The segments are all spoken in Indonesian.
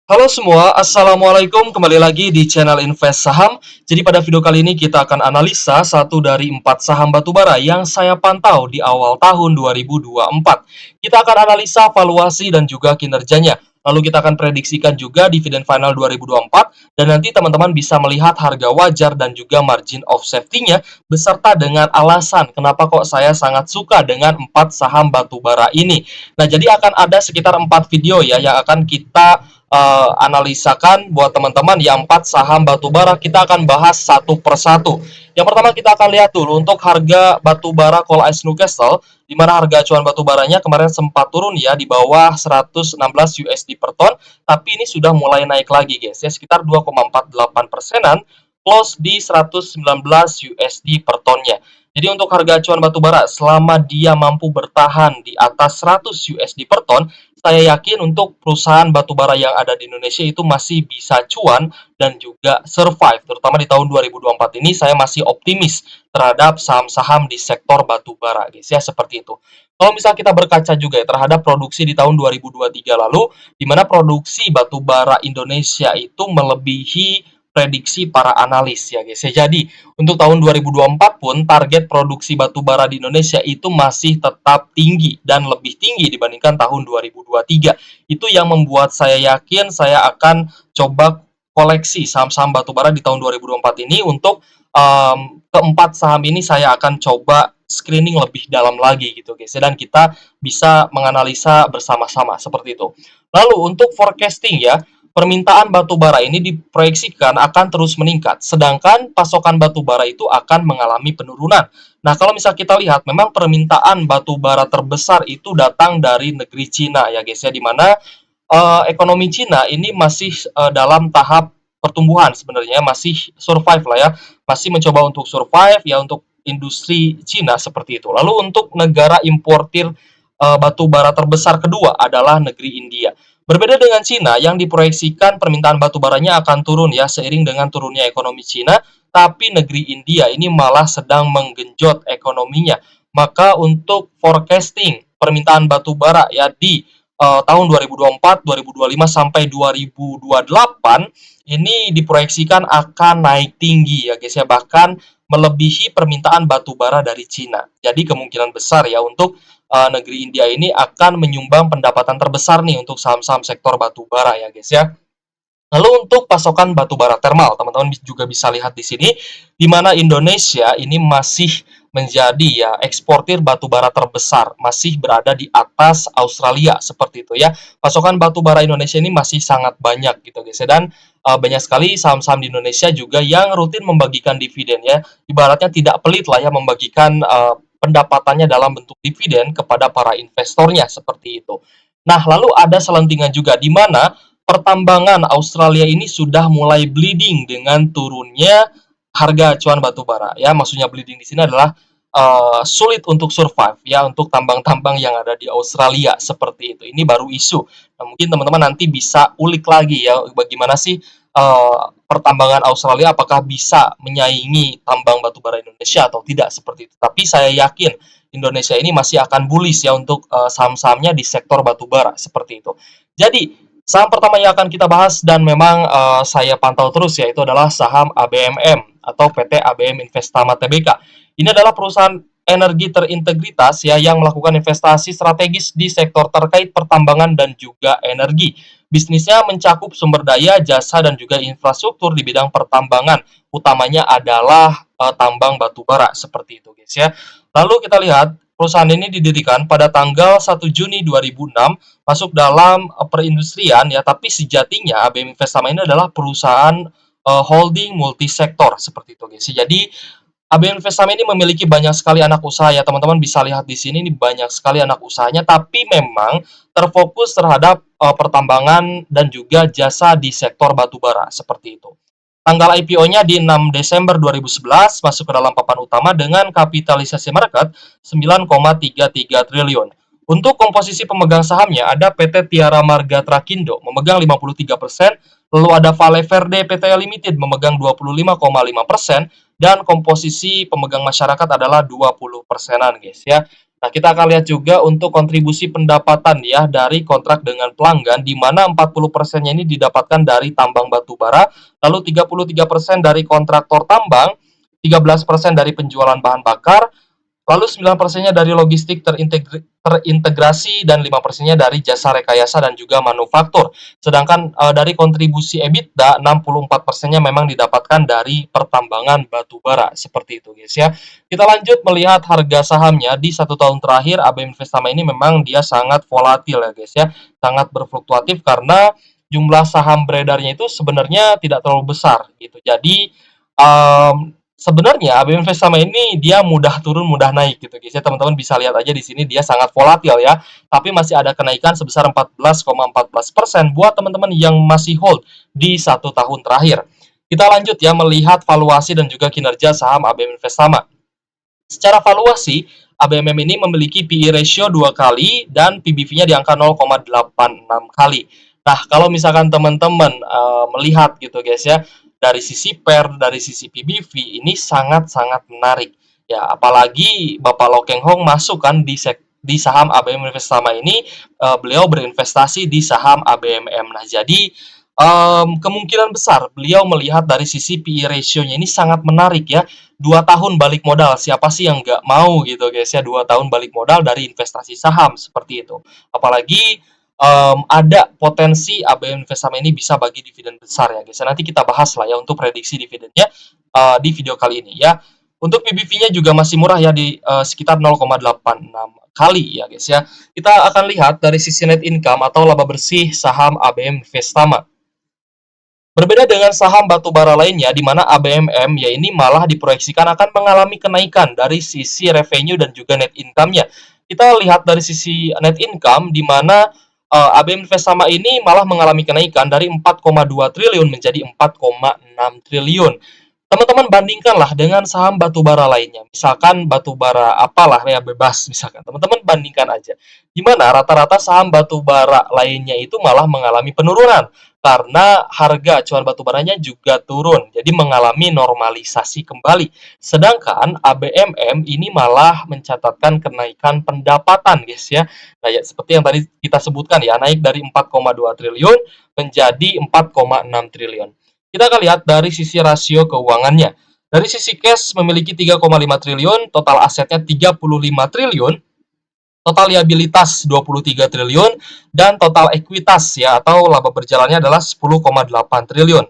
Halo semua, Assalamualaikum. Kembali lagi di channel Invest Saham. Jadi pada video kali ini kita akan analisa satu dari 4 saham batubara yang saya pantau di awal tahun 2024. Kita akan analisa valuasi dan juga kinerjanya. Lalu kita akan prediksikan juga dividen final 2024 dan nanti teman-teman bisa melihat harga wajar dan juga margin of safety-nya beserta dengan alasan kenapa kok saya sangat suka dengan 4 saham batubara ini. Nah, jadi akan ada sekitar 4 video ya yang akan kita analisakan buat teman-teman yang 4 saham batubara. Kita akan bahas satu persatu. Yang pertama kita akan lihat dulu untuk harga batubara Coal Ice Newcastle, di mana harga acuan batubaranya kemarin sempat turun ya di bawah 116 USD per ton, tapi ini sudah mulai naik lagi guys ya, sekitar 2,48%-an, close di 119 USD per tonnya. Jadi untuk harga acuan batubara selama dia mampu bertahan di atas 100 USD per ton, saya yakin untuk perusahaan batubara yang ada di Indonesia itu masih bisa cuan dan juga survive. Terutama di tahun 2024 ini saya masih optimis terhadap saham-saham di sektor batubara, guys ya, seperti itu. Kalau misal kita berkaca juga ya terhadap produksi di tahun 2023 lalu, di mana produksi batubara Indonesia itu melebihi prediksi para analis ya guys ya. Jadi untuk tahun 2024 pun target produksi batubara di Indonesia itu masih tetap tinggi dan lebih tinggi dibandingkan tahun 2023. Itu yang membuat saya yakin saya akan coba koleksi saham-saham batubara di tahun 2024 ini. Untuk keempat saham ini saya akan coba screening lebih dalam lagi gitu guys, dan kita bisa menganalisa bersama-sama seperti itu. Lalu untuk forecasting ya, permintaan batu bara ini diproyeksikan akan terus meningkat, sedangkan pasokan batu bara itu akan mengalami penurunan. Nah, kalau misal kita lihat, memang permintaan batu bara terbesar itu datang dari negeri Cina ya guys ya, di mana ekonomi Cina ini masih dalam tahap pertumbuhan sebenarnya, masih survive lah ya, masih mencoba untuk survive ya untuk industri Cina seperti itu. Lalu untuk negara importir batu bara terbesar kedua adalah negeri India. Berbeda dengan Cina yang diproyeksikan permintaan batu baranya akan turun ya seiring dengan turunnya ekonomi Cina, tapi negeri India ini malah sedang menggenjot ekonominya. Maka untuk forecasting permintaan batu bara ya di tahun 2024, 2025 sampai 2028 ini diproyeksikan akan naik tinggi ya guys ya, bahkan melebihi permintaan batu bara dari Cina. Jadi kemungkinan besar ya untuk negeri India ini akan menyumbang pendapatan terbesar nih untuk saham-saham sektor batu bara ya guys ya. Lalu untuk pasokan batu bara termal, teman-teman juga bisa lihat di sini, di mana Indonesia ini masih menjadi ya eksportir batu bara terbesar, masih berada di atas Australia seperti itu ya. Pasokan batu bara Indonesia ini masih sangat banyak gitu guys ya, dan banyak sekali saham-saham di Indonesia juga yang rutin membagikan dividen ya. Ibaratnya tidak pelit lah ya membagikan pendapatannya dalam bentuk dividen kepada para investornya seperti itu. Nah, lalu ada selentingan juga di mana pertambangan Australia ini sudah mulai bleeding dengan turunnya harga acuan batu bara ya. Maksudnya bleeding di sini adalah sulit untuk survive ya untuk tambang-tambang yang ada di Australia seperti itu. Ini baru isu. Nah, mungkin teman-teman nanti bisa ulik lagi ya bagaimana sih pertambangan Australia, apakah bisa menyaingi tambang batu bara Indonesia atau tidak seperti itu. Tapi saya yakin Indonesia ini masih akan bullish ya untuk saham-sahamnya di sektor batu bara seperti itu. Jadi saham pertama yang akan kita bahas dan memang saya pantau terus yaitu adalah saham ABMM atau PT ABM Investama Tbk. Ini adalah perusahaan energi terintegritas ya yang melakukan investasi strategis di sektor terkait pertambangan dan juga energi. Bisnisnya mencakup sumber daya, jasa dan juga infrastruktur di bidang pertambangan. Utamanya adalah tambang batu bara seperti itu guys ya. Lalu kita lihat perusahaan ini didirikan pada tanggal 1 Juni 2006, masuk dalam perindustrian ya, tapi sejatinya ABM Investama ini adalah perusahaan holding multisektor seperti itu guys. Jadi ABM Investama ini memiliki banyak sekali anak usaha ya, teman-teman bisa lihat di sini ini banyak sekali anak usahanya, tapi memang terfokus terhadap pertambangan dan juga jasa di sektor batubara seperti itu. Tanggal IPO-nya di 6 Desember 2011, masuk ke dalam papan utama dengan kapitalisasi market 9,33 triliun. Untuk komposisi pemegang sahamnya ada PT Tiara Marga Trakindo memegang 53%, lalu ada Vale Verde PT Limited memegang 25,5%, dan komposisi pemegang masyarakat adalah 20%-an guys ya. Nah, kita akan lihat juga untuk kontribusi pendapatan ya dari kontrak dengan pelanggan, di mana 40%-nya ini didapatkan dari tambang batu bara, lalu 33% dari kontraktor tambang, 13% dari penjualan bahan bakar, lalu 9%-nya dari logistik terintegrasi, dan 5%-nya dari jasa rekayasa dan juga manufaktur. Sedangkan dari kontribusi EBITDA, 64%-nya memang didapatkan dari pertambangan batu bara. Seperti itu guys ya. Kita lanjut melihat harga sahamnya di 1 tahun terakhir. ABM Investama ini memang dia sangat volatil ya guys ya. Sangat berfluktuatif karena jumlah saham beredarnya itu sebenarnya tidak terlalu besar gitu. Jadi sebenarnya ABM Investama ini dia mudah turun mudah naik gitu guys ya, teman-teman bisa lihat aja di sini dia sangat volatil ya, tapi masih ada kenaikan sebesar 14,14% buat teman-teman yang masih hold di 1 tahun terakhir. Kita lanjut ya melihat valuasi dan juga kinerja saham ABM Investama. Secara valuasi, ABMM ini memiliki PE ratio 2 kali dan PBV-nya di angka 0,86 kali. Nah, kalau misalkan teman-teman melihat gitu guys ya, dari sisi PER, dari sisi PBV ini sangat-sangat menarik. Ya, apalagi Bapak Lo Keng Hong masuk kan di saham ABM Investama ini, beliau berinvestasi di saham ABMM. Nah, jadi kemungkinan besar beliau melihat dari sisi PE ratio-nya ini sangat menarik ya. 2 tahun balik modal, siapa sih yang nggak mau gitu guys ya, 2 tahun balik modal dari investasi saham seperti itu. Apalagi ada potensi ABM Investama ini bisa bagi dividen besar ya guys. Nanti kita bahas lah ya untuk prediksi dividennya di video kali ini ya. Untuk PBV-nya juga masih murah ya di sekitar 0,86 kali ya guys ya. Kita akan lihat dari sisi net income atau laba bersih saham ABM Investama. Berbeda dengan saham batubara lainnya, di mana ABMM ya ini malah diproyeksikan akan mengalami kenaikan dari sisi revenue dan juga net income-nya. Kita lihat dari sisi net income, di mana ABM Investama ini malah mengalami kenaikan dari 4,2 triliun menjadi 4,6 triliun. Teman-teman bandingkanlah dengan saham batubara lainnya. Misalkan batubara apalah ya bebas misalkan. Teman-teman bandingkan aja. Di mana rata-rata saham batubara lainnya itu malah mengalami penurunan karena harga acuan batubaranya juga turun. Jadi mengalami normalisasi kembali. Sedangkan ABMM ini malah mencatatkan kenaikan pendapatan guys ya. Nah, ya seperti yang tadi kita sebutkan ya, naik dari 4,2 triliun menjadi 4,6 triliun. Kita akan lihat dari sisi rasio keuangannya. Dari sisi cash memiliki 3,5 triliun, total asetnya 35 triliun, total liabilitas 23 triliun, dan total ekuitas ya atau laba berjalannya adalah 10,8 triliun.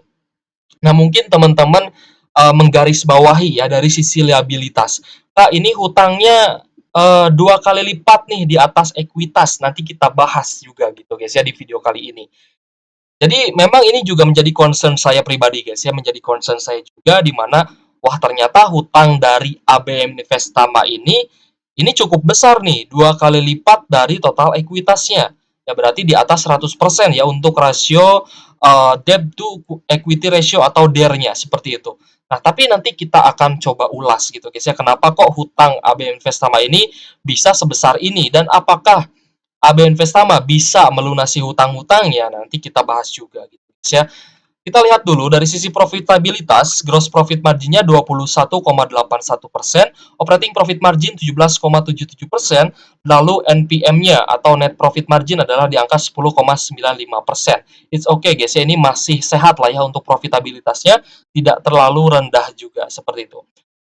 Nah, mungkin teman-teman menggarisbawahi ya dari sisi liabilitas. Nah, ini hutangnya 2 kali lipat nih di atas ekuitas. Nanti kita bahas juga gitu guys ya di video kali ini. Jadi memang ini juga menjadi concern saya pribadi guys ya, menjadi concern saya juga di mana wah ternyata hutang dari ABM Investama ini cukup besar nih, 2 kali lipat dari total ekuitasnya. Ya berarti di atas 100% ya untuk rasio debt to equity ratio atau DER-nya seperti itu. Nah, tapi nanti kita akan coba ulas gitu guys ya, kenapa kok hutang ABM Investama ini bisa sebesar ini dan apakah AB Investama bisa melunasi hutang-hutangnya, nanti kita bahas juga gitu ya. Kita lihat dulu dari sisi profitabilitas, gross profit marginnya 21,81%, operating profit margin 17,77%, lalu NPM-nya atau net profit margin adalah di angka 10,95%. It's okay guys ya, ini masih sehat lah ya untuk profitabilitasnya, tidak terlalu rendah juga seperti itu.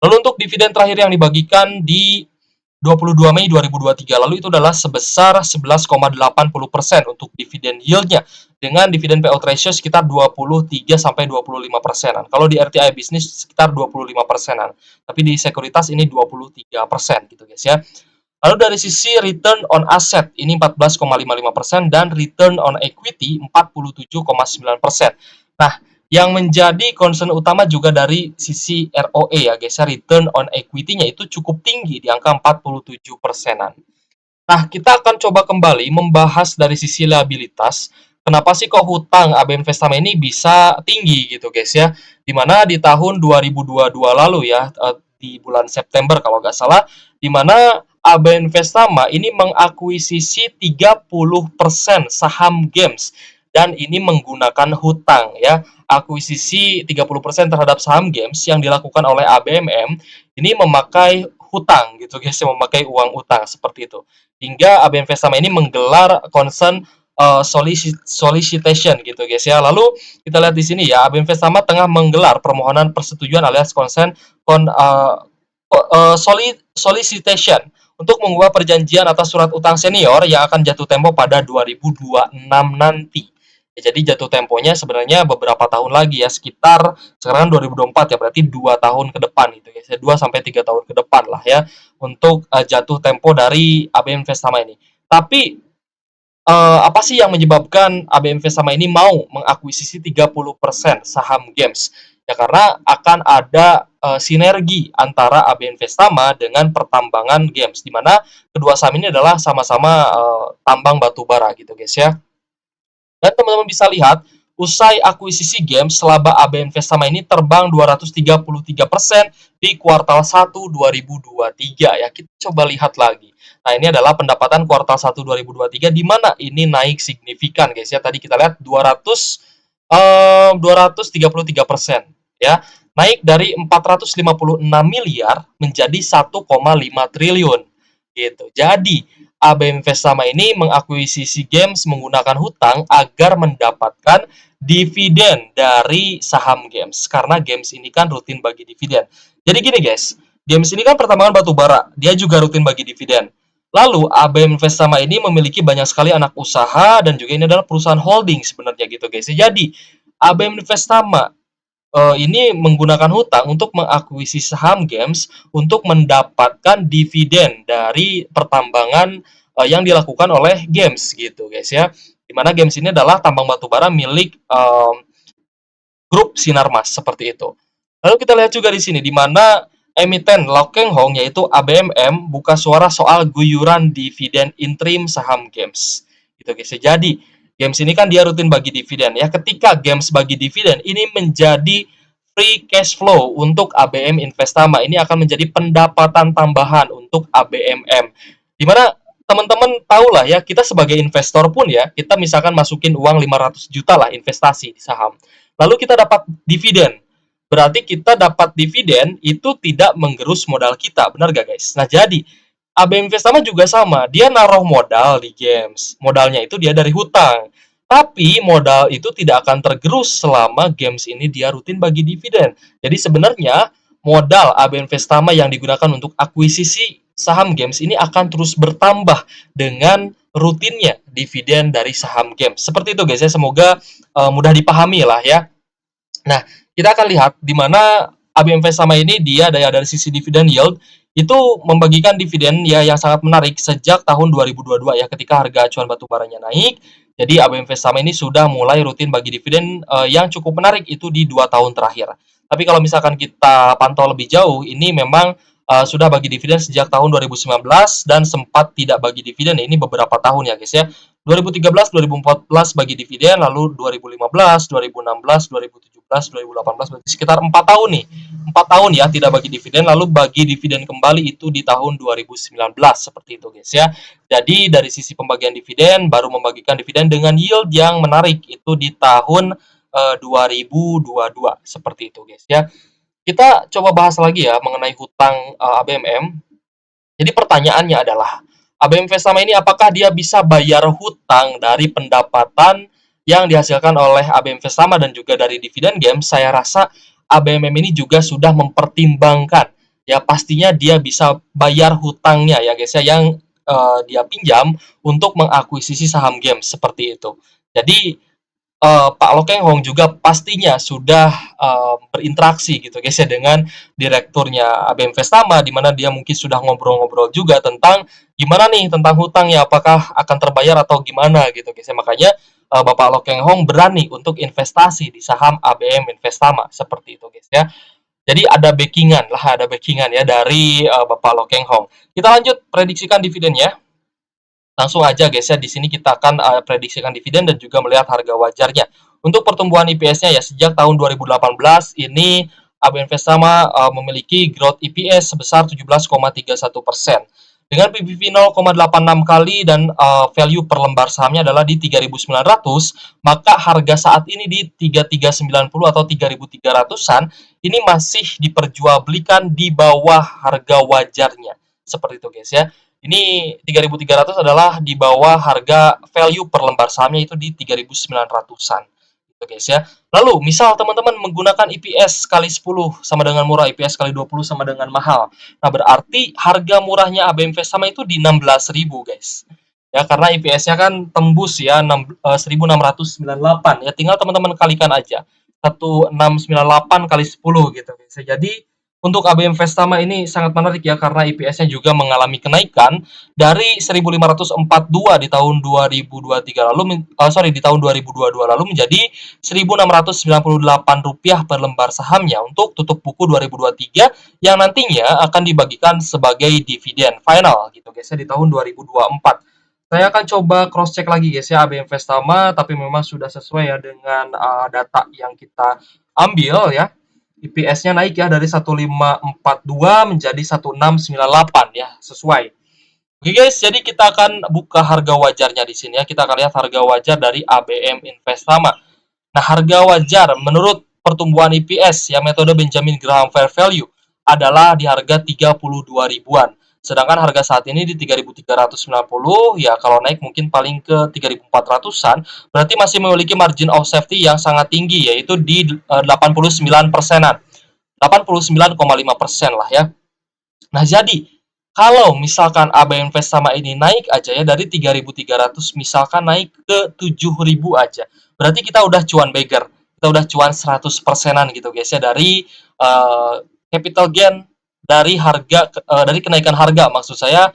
Lalu untuk dividen terakhir yang dibagikan di 22 Mei 2023 lalu itu adalah sebesar 11,80% untuk dividen yield-nya dengan dividen payout ratio sekitar 23-25%. Kalau di RTI bisnis sekitar 25%. Tapi di sekuritas ini 23% gitu guys ya. Lalu dari sisi return on asset ini 14,55% dan return on equity 47,9%. Nah, yang menjadi concern utama juga dari sisi ROE ya guys ya, return on equity-nya itu cukup tinggi di angka 47%-an. Nah, kita akan coba kembali membahas dari sisi liabilitas. Kenapa sih kok hutang AB Investama ini bisa tinggi gitu guys ya. Dimana di tahun 2022 lalu ya, di bulan September kalau nggak salah, dimana AB Investama ini mengakuisisi 30% saham Games dan ini menggunakan hutang ya. Akuisisi 30% terhadap saham Games yang dilakukan oleh ABMM ini memakai hutang gitu guys, memakai uang utang seperti itu. Hingga AB Investama ini menggelar concern solicitation gitu guys ya. Lalu kita lihat di sini ya, AB Investama tengah menggelar permohonan persetujuan alias consent solicitation untuk mengubah perjanjian atas surat utang senior yang akan jatuh tempo pada 2026 nanti. Ya, jadi jatuh temponya sebenarnya beberapa tahun lagi ya, sekitar sekarang 2024 ya, berarti 2 tahun ke depan gitu ya. 2 sampai 3 tahun ke depan lah ya untuk jatuh tempo dari AB Investama ini. Tapi apa sih yang menyebabkan AB Investama ini mau mengakuisisi 30% saham Games? Ya karena akan ada sinergi antara AB Investama dengan pertambangan Games, di mana kedua saham ini adalah sama-sama tambang batu bara gitu guys ya. Dan teman-teman bisa lihat, usai akuisisi Games, laba AB Investama ini terbang 233% di kuartal 1 2023 ya. Kita coba lihat lagi. Nah, ini adalah pendapatan kuartal 1 2023 di mana ini naik signifikan guys ya. Tadi kita lihat 233% ya. Naik dari 456 miliar menjadi 1,5 triliun gitu. Jadi AB Investama ini mengakuisisi Games menggunakan hutang agar mendapatkan dividen dari saham Games. Karena Games ini kan rutin bagi dividen. Jadi gini guys, Games ini kan pertambangan batu bara, dia juga rutin bagi dividen. Lalu AB Investama ini memiliki banyak sekali anak usaha dan juga ini adalah perusahaan holding sebenarnya gitu guys. Jadi AB Investama ini menggunakan hutang untuk mengakuisisi saham Games untuk mendapatkan dividen dari pertambangan yang dilakukan oleh Games gitu guys ya. Dimana Games ini adalah tambang batu bara milik grup Sinarmas seperti itu. Lalu kita lihat juga di sini di mana emiten Lau Keng Hong yaitu ABMM buka suara soal guyuran dividen interim saham Games. Gitu guys ya. Jadi Games ini kan dia rutin bagi dividen ya. Ketika Games bagi dividen ini menjadi free cash flow untuk ABM Investama. Ini akan menjadi pendapatan tambahan untuk ABMM. Dimana teman-teman tahu lah ya, kita sebagai investor pun ya, kita misalkan masukin uang 500 juta lah investasi di saham. Lalu kita dapat dividen. Berarti kita dapat dividen itu tidak menggerus modal kita. Benar gak guys? Nah jadi ABM Investama juga sama. Dia naruh modal di Games. Modalnya itu dia dari hutang. Tapi modal itu tidak akan tergerus selama Games ini dia rutin bagi dividen. Jadi sebenarnya modal AB Investama yang digunakan untuk akuisisi saham Games ini akan terus bertambah dengan rutinnya dividen dari saham Games. Seperti itu guys ya, semoga mudah dipahami lah ya. Nah, kita akan lihat di mana AB Investama ini dia dari sisi dividen yield itu membagikan dividen ya yang sangat menarik sejak tahun 2022 ya, ketika harga acuan batu baranya naik. Jadi AB Investama ini sudah mulai rutin bagi dividen yang cukup menarik itu di 2 tahun terakhir. Tapi kalau misalkan kita pantau lebih jauh, ini memang sudah bagi dividen sejak tahun 2019 dan sempat tidak bagi dividen ini beberapa tahun ya guys ya. 2013, 2014 bagi dividen, lalu 2015, 2016, 2017, 2018, berarti sekitar 4 tahun nih. 4 tahun ya tidak bagi dividen, lalu bagi dividen kembali itu di tahun 2019 seperti itu guys ya. Jadi dari sisi pembagian dividen baru membagikan dividen dengan yield yang menarik itu di tahun 2022 seperti itu guys ya. Kita coba bahas lagi ya mengenai hutang ABMM. Jadi pertanyaannya adalah ABM Investama ini apakah dia bisa bayar hutang dari pendapatan yang dihasilkan oleh ABM Investama dan juga dari dividen Games? Saya rasa ABMM ini juga sudah mempertimbangkan ya, pastinya dia bisa bayar hutangnya ya guys ya yang dia pinjam untuk mengakuisisi saham Games seperti itu. Jadi Pak Lo Keng Hong juga pastinya sudah berinteraksi gitu guys ya dengan direkturnya AB Investama, di mana dia mungkin sudah ngobrol-ngobrol juga tentang gimana nih tentang hutangnya, apakah akan terbayar atau gimana gitu guys ya. Makanya Bapak Lo Keng Hong berani untuk investasi di saham ABM Investama seperti itu guys ya. Jadi ada backingan ya dari Bapak Lo Keng Hong. Kita lanjut prediksikan dividennya. Langsung aja guys ya, di sini kita akan prediksikan dividen dan juga melihat harga wajarnya. Untuk pertumbuhan IPS-nya ya, sejak tahun 2018 ini AB Investama memiliki growth IPS sebesar 17,31%. Dengan PBV 0,86 kali dan value per lembar sahamnya adalah di 3.900, maka harga saat ini di 3.390 atau 3.300-an ini masih diperjualbelikan di bawah harga wajarnya. Seperti itu guys ya. Ini 3.300 adalah di bawah harga value per lembar sahamnya itu di 3.900-an. Gitu guys ya. Lalu, misal teman-teman menggunakan IPS kali 10 sama dengan murah, IPS kali 20 sama dengan mahal. Nah, berarti harga murahnya ABM Investama itu di 16.000 guys. Ya, karena IPS-nya kan tembus ya 1.698 ya. Tinggal teman-teman kalikan aja. 1.698 kali 10 gitu guys. Jadi untuk ABM Investama ini sangat menarik ya karena IPS-nya juga mengalami kenaikan dari 1.542 di tahun 2023 lalu di tahun 2022 lalu menjadi Rp1.698 per lembar sahamnya untuk tutup buku 2023 yang nantinya akan dibagikan sebagai dividen final gitu guys ya di tahun 2024. Saya akan coba cross check lagi guys ya ABM Investama, tapi memang sudah sesuai ya dengan data yang kita ambil ya. IPS-nya naik ya dari 1.542 menjadi 1.698 ya, sesuai. Oke guys, jadi kita akan buka harga wajarnya di sini ya. Kita akan lihat harga wajar dari ABM Investama. Nah, harga wajar menurut pertumbuhan IPS ya metode Benjamin Graham Fair Value adalah di harga 32 ribuan. Sedangkan harga saat ini di 3.390 ya kalau naik mungkin paling ke 3.400-an, berarti masih memiliki margin of safety yang sangat tinggi yaitu di 89 persenan. 89,5% lah ya. Nah, jadi kalau misalkan ABM Invest sama ini naik aja ya dari 3.300 misalkan naik ke 7.000 aja. Berarti kita udah cuan beggar. Kita udah cuan 100 persenan gitu guys ya dari capital gain dari harga dari kenaikan harga maksud saya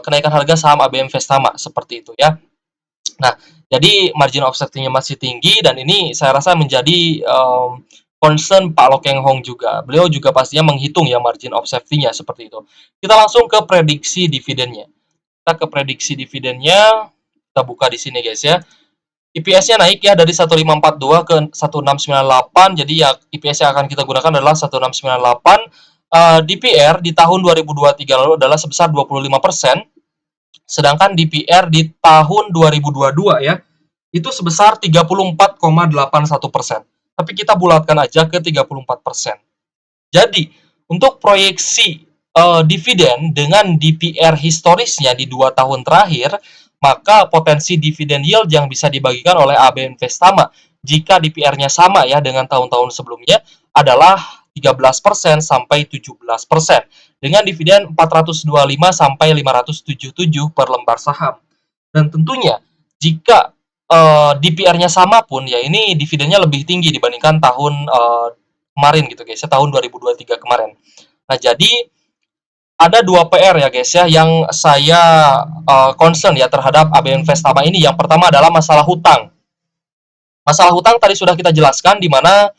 kenaikan harga saham ABM Investama seperti itu ya. Nah, jadi margin of safety-nya masih tinggi dan ini saya rasa menjadi concern Pak Lo Keng Hong juga. Beliau juga pastinya menghitung ya margin of safety-nya seperti itu. Kita langsung ke prediksi dividennya. Kita ke prediksi dividennya, kita buka di sini guys ya. IPS-nya naik ya dari 1.542 ke 1.698. Jadi ya IPS yang akan kita gunakan adalah 1.698. DPR di tahun 2023 lalu adalah sebesar 25%. Sedangkan DPR di tahun 2022 ya, itu sebesar 34,81%. Tapi kita bulatkan aja ke 34%. Jadi, untuk proyeksi dividen dengan DPR historisnya di 2 tahun terakhir, maka potensi dividen yield yang bisa dibagikan oleh AB Investama jika DPR-nya sama ya dengan tahun-tahun sebelumnya adalah 13% sampai 17% dengan dividen 425 sampai 577 per lembar saham. Dan tentunya jika DPR-nya sama pun ya ini dividennya lebih tinggi dibandingkan tahun kemarin gitu guys, tahun 2023 kemarin. Nah, jadi ada 2 PR ya guys ya yang saya concern ya terhadap ABN Investama ini. Yang pertama adalah masalah hutang. Masalah hutang tadi sudah kita jelaskan di mana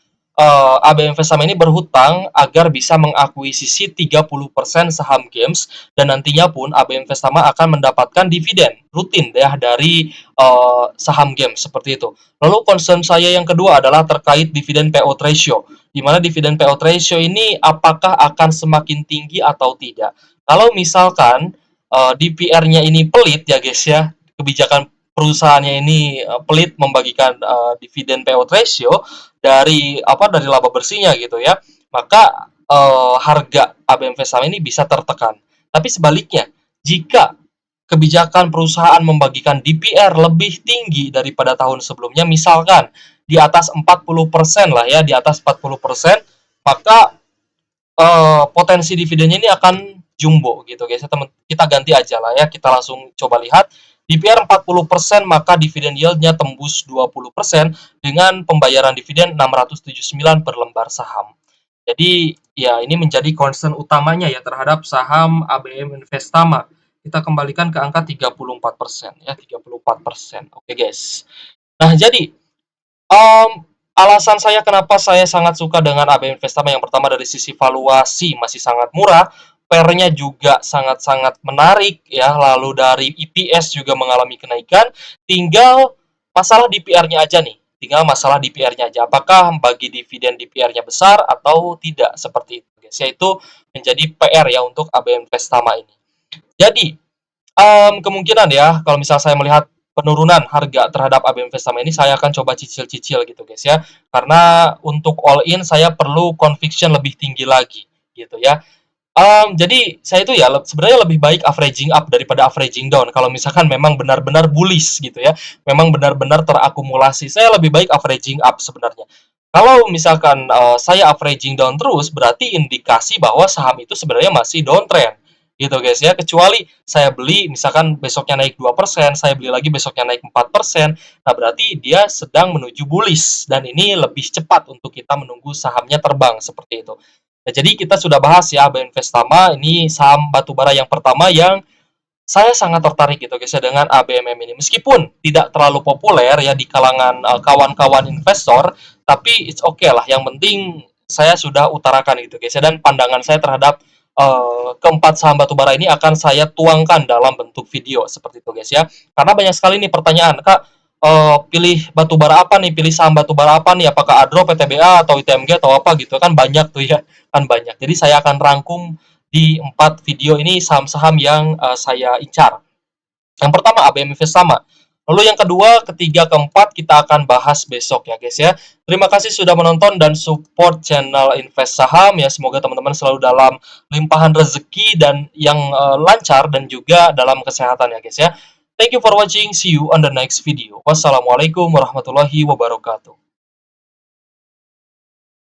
ABM Investama ini berhutang agar bisa mengakuisisi 30% saham games dan nantinya pun ABM Investama akan mendapatkan dividen rutin ya dari saham games seperti itu. Lalu concern saya yang kedua adalah terkait dividen payout ratio. Di mana dividen payout ratio ini apakah akan semakin tinggi atau tidak. Kalau misalkan DPR-nya ini pelit ya guys ya, kebijakan perusahaannya ini pelit membagikan dividen payout ratio dari laba bersihnya gitu ya, maka harga ABM Investama ini bisa tertekan. Tapi sebaliknya, jika kebijakan perusahaan membagikan DPR lebih tinggi daripada tahun sebelumnya, misalkan di atas 40% lah ya, di atas 40%, maka potensi dividennya ini akan jumbo gitu guys. Kita ganti aja lah ya, kita langsung coba lihat. DPR 40%, maka dividen yield-nya tembus 20% dengan pembayaran dividen 679 per lembar saham. Jadi ya ini menjadi concern utamanya ya terhadap saham ABM Investama. Kita kembalikan ke angka 34% ya, 34%. Oke guys. Nah, jadi alasan saya kenapa saya sangat suka dengan ABM Investama yang pertama dari sisi valuasi masih sangat murah, PER-nya juga sangat-sangat menarik ya, lalu dari EPS juga mengalami kenaikan, tinggal masalah DPR-nya aja nih. Tinggal masalah DPR-nya aja. Apakah bagi dividen DPR-nya besar atau tidak seperti itu, guys. Yaitu menjadi PR ya untuk ABM Investama ini. Jadi, kemungkinan ya, kalau misal saya melihat penurunan harga terhadap ABM Investama ini, saya akan coba cicil-cicil gitu guys ya. Karena untuk all in saya perlu conviction lebih tinggi lagi gitu ya. Jadi saya itu ya sebenarnya lebih baik averaging up daripada averaging down. Kalau misalkan memang benar-benar bullish gitu ya, memang benar-benar terakumulasi, saya lebih baik averaging up sebenarnya. Kalau misalkan saya averaging down terus, berarti indikasi bahwa saham itu sebenarnya masih downtrend gitu guys ya. Kecuali saya beli misalkan besoknya naik 2%, saya beli lagi besoknya naik 4%, nah berarti dia sedang menuju bullish dan ini lebih cepat untuk kita menunggu sahamnya terbang seperti itu. Nah, jadi kita sudah bahas ya ABM Investama, ini saham batubara yang pertama yang saya sangat tertarik gitu guys ya dengan ABMM ini. Meskipun tidak terlalu populer ya di kalangan kawan-kawan investor, tapi it's okay lah. Yang penting saya sudah utarakan gitu guys ya, dan pandangan saya terhadap keempat saham batubara ini akan saya tuangkan dalam bentuk video seperti itu guys ya. Karena banyak sekali nih pertanyaan, Kak, pilih batubara apa nih, pilih saham batubara apa nih, apakah Adro, PTBA, atau ITMG, atau apa gitu, kan banyak tuh ya, kan banyak. Jadi saya akan rangkum di 4 video ini saham-saham yang saya incar. Yang pertama ABM Investama. Lalu yang kedua, ketiga, keempat kita akan bahas besok ya guys ya. Terima kasih sudah menonton dan support channel Invest Saham ya. Semoga teman-teman selalu dalam limpahan rezeki dan yang lancar dan juga dalam kesehatan ya guys ya. Thank you for watching. See you on the next video. Wassalamualaikum warahmatullahi wabarakatuh.